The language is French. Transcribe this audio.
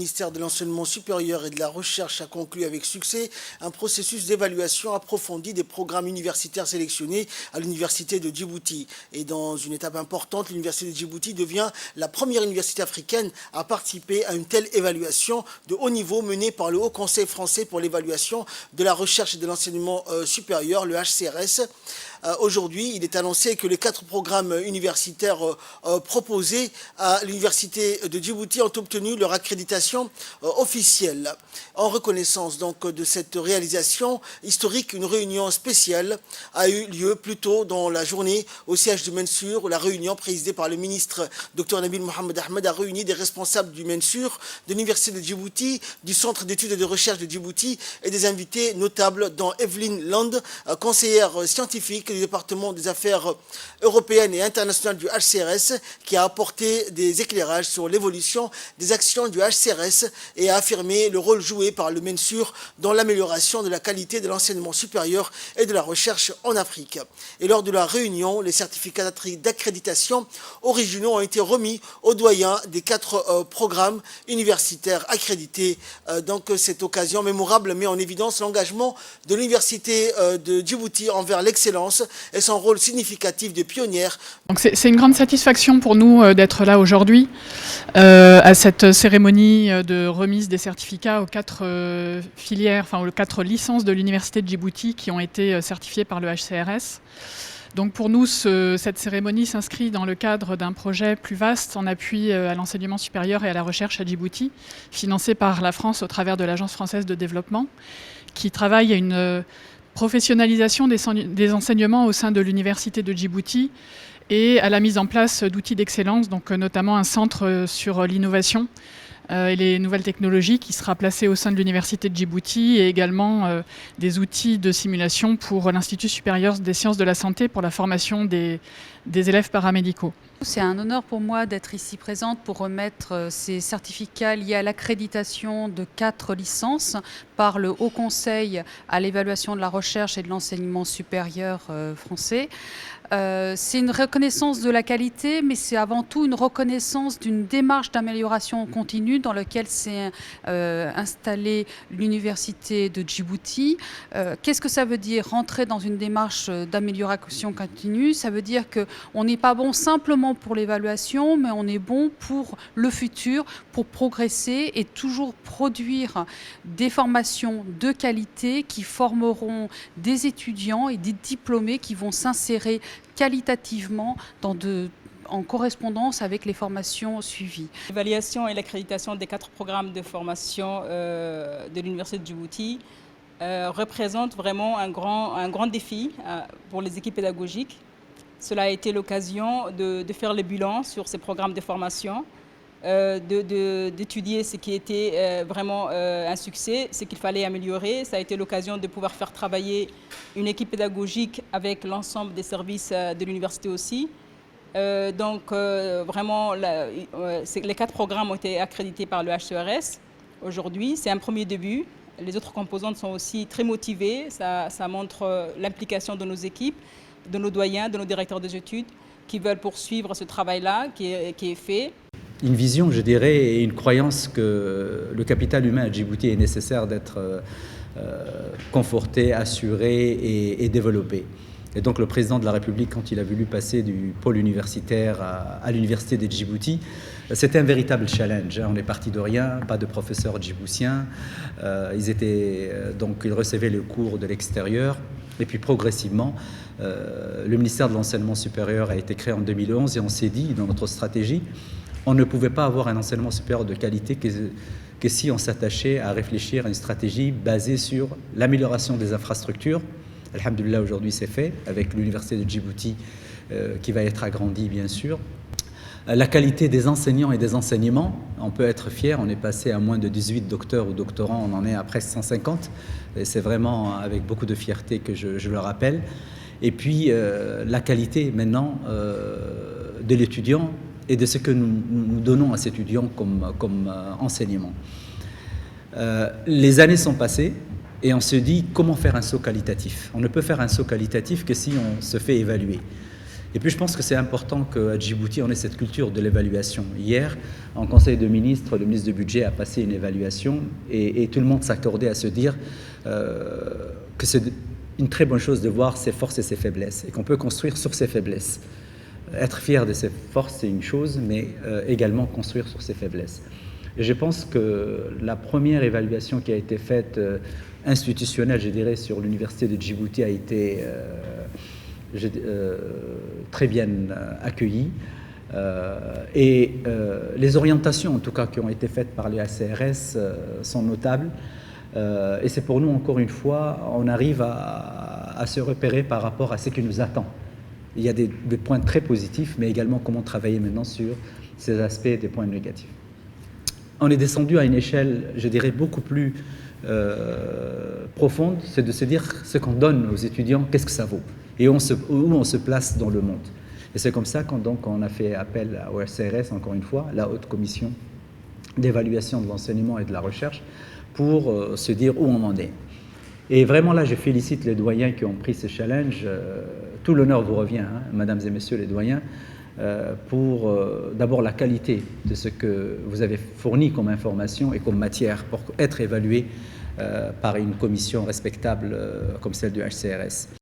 ministère de l'Enseignement supérieur et de la Recherche a conclu avec succès un processus d'évaluation approfondie des programmes universitaires sélectionnés à l'Université de Djibouti. Et dans une étape importante, l'Université de Djibouti devient la première université africaine à participer à une telle évaluation de haut niveau menée par le Haut Conseil français pour l'évaluation de la recherche et de l'enseignement supérieur, le HCRS. Aujourd'hui, il est annoncé que les 4 programmes universitaires proposés à l'Université de Djibouti ont obtenu leur accréditation officielle. En reconnaissance donc de cette réalisation historique, une réunion spéciale a eu lieu plus tôt dans la journée au siège du Mensur. La réunion présidée par le ministre Dr Nabil Mohamed Ahmed a réuni des responsables du Mensur, de l'Université de Djibouti, du Centre d'études et de recherche de Djibouti et des invités notables dont Evelyne Land, conseillère scientifique du département des affaires européennes et internationales du HCRS, qui a apporté des éclairages sur l'évolution des actions du HCRS et a affirmé le rôle joué par le Mensur dans l'amélioration de la qualité de l'enseignement supérieur et de la recherche en Afrique. Et lors de la réunion, les certificats d'accréditation originaux ont été remis aux doyens des 4 programmes universitaires accrédités. Donc cette occasion mémorable met en évidence l'engagement de l'Université de Djibouti envers l'excellence et son rôle significatif de pionnière. Donc c'est une grande satisfaction pour nous d'être là aujourd'hui à cette cérémonie de remise des certificats aux 4 filières, enfin aux 4 licences de l'Université de Djibouti qui ont été certifiées par le HCRS. Donc pour nous, cette cérémonie s'inscrit dans le cadre d'un projet plus vaste en appui à l'enseignement supérieur et à la recherche à Djibouti, financé par la France au travers de l'Agence française de développement, qui travaille à une professionnalisation des enseignements au sein de l'Université de Djibouti et à la mise en place d'outils d'excellence, donc notamment un centre sur l'innovation et les nouvelles technologies qui sera placé au sein de l'Université de Djibouti et également des outils de simulation pour l'Institut supérieur des sciences de la santé pour la formation des élèves paramédicaux. C'est un honneur pour moi d'être ici présente pour remettre ces certificats liés à l'accréditation de 4 licences par le Haut Conseil à l'évaluation de la recherche et de l'enseignement supérieur français. C'est une reconnaissance de la qualité, mais c'est avant tout une reconnaissance d'une démarche d'amélioration continue dans laquelle s'est installée l'Université de Djibouti. Qu'est-ce que ça veut dire, rentrer dans une démarche d'amélioration continue? Ça veut dire qu'on n'est pas bon simplement pour l'évaluation, mais on est bon pour le futur, pour progresser et toujours produire des formations de qualité qui formeront des étudiants et des diplômés qui vont s'insérer qualitativement en correspondance avec les formations suivies. L'évaluation et l'accréditation des 4 programmes de formation de l'Université de Djibouti représente vraiment un grand défi pour les équipes pédagogiques. Cela a été l'occasion de faire le bilan sur ces programmes de formation, d'étudier ce qui était vraiment un succès, ce qu'il fallait améliorer. Ça a été l'occasion de pouvoir faire travailler une équipe pédagogique avec l'ensemble des services de l'université aussi. Vraiment, les 4 programmes ont été accrédités par le HCRS aujourd'hui. C'est un premier début. Les autres composantes sont aussi très motivées. Ça montre l'implication de nos équipes, de nos doyens, de nos directeurs des études qui veulent poursuivre ce travail-là qui est fait. Une vision, je dirais, et une croyance que le capital humain à Djibouti est nécessaire d'être conforté, assuré et développé. Et donc le président de la République, quand il a voulu passer du pôle universitaire à l'université de Djibouti, c'était un véritable challenge. On est parti de rien, pas de professeurs djiboutiens. Ils recevaient le cours de l'extérieur. Et puis progressivement, le ministère de l'Enseignement supérieur a été créé en 2011 et on s'est dit, dans notre stratégie, on ne pouvait pas avoir un enseignement supérieur de qualité que si on s'attachait à réfléchir à une stratégie basée sur l'amélioration des infrastructures. Alhamdulillah, aujourd'hui c'est fait, avec l'Université de Djibouti qui va être agrandie bien sûr. La qualité des enseignants et des enseignements, on peut être fier, on est passé à moins de 18 docteurs ou doctorants, on en est à presque 150. Et c'est vraiment avec beaucoup de fierté que je le rappelle. Et puis la qualité maintenant de l'étudiant et de ce que nous donnons à cet étudiant comme enseignement. Les années sont passées et on se dit comment faire un saut qualitatif. On ne peut faire un saut qualitatif que si on se fait évaluer. Et puis je pense que c'est important qu'à Djibouti, on ait cette culture de l'évaluation. Hier, en Conseil de ministres, le ministre du Budget a passé une évaluation et tout le monde s'accordait à se dire que c'est une très bonne chose de voir ses forces et ses faiblesses et qu'on peut construire sur ses faiblesses. Être fier de ses forces, c'est une chose, mais également construire sur ses faiblesses. Et je pense que la première évaluation qui a été faite, institutionnelle, je dirais, sur l'université de Djibouti a été très bien accueillie. Les orientations, en tout cas, qui ont été faites par les HCRS sont notables. Et c'est pour nous, encore une fois, on arrive à se repérer par rapport à ce qui nous attend. Il y a des points très positifs, mais également comment travailler maintenant sur ces aspects des points négatifs. On est descendu à une échelle, je dirais, beaucoup plus profonde, c'est de se dire ce qu'on donne aux étudiants, qu'est-ce que ça vaut, et où on se place dans le monde. Et c'est comme ça qu'on a fait appel au HCRS, encore une fois, la Haute Commission d'évaluation de l'enseignement et de la recherche, pour se dire où on en est. Et vraiment là, je félicite les doyens qui ont pris ce challenge. Tout l'honneur vous revient, hein, mesdames et messieurs les doyens, pour d'abord la qualité de ce que vous avez fourni comme information et comme matière pour être évalué par une commission respectable comme celle du HCRS.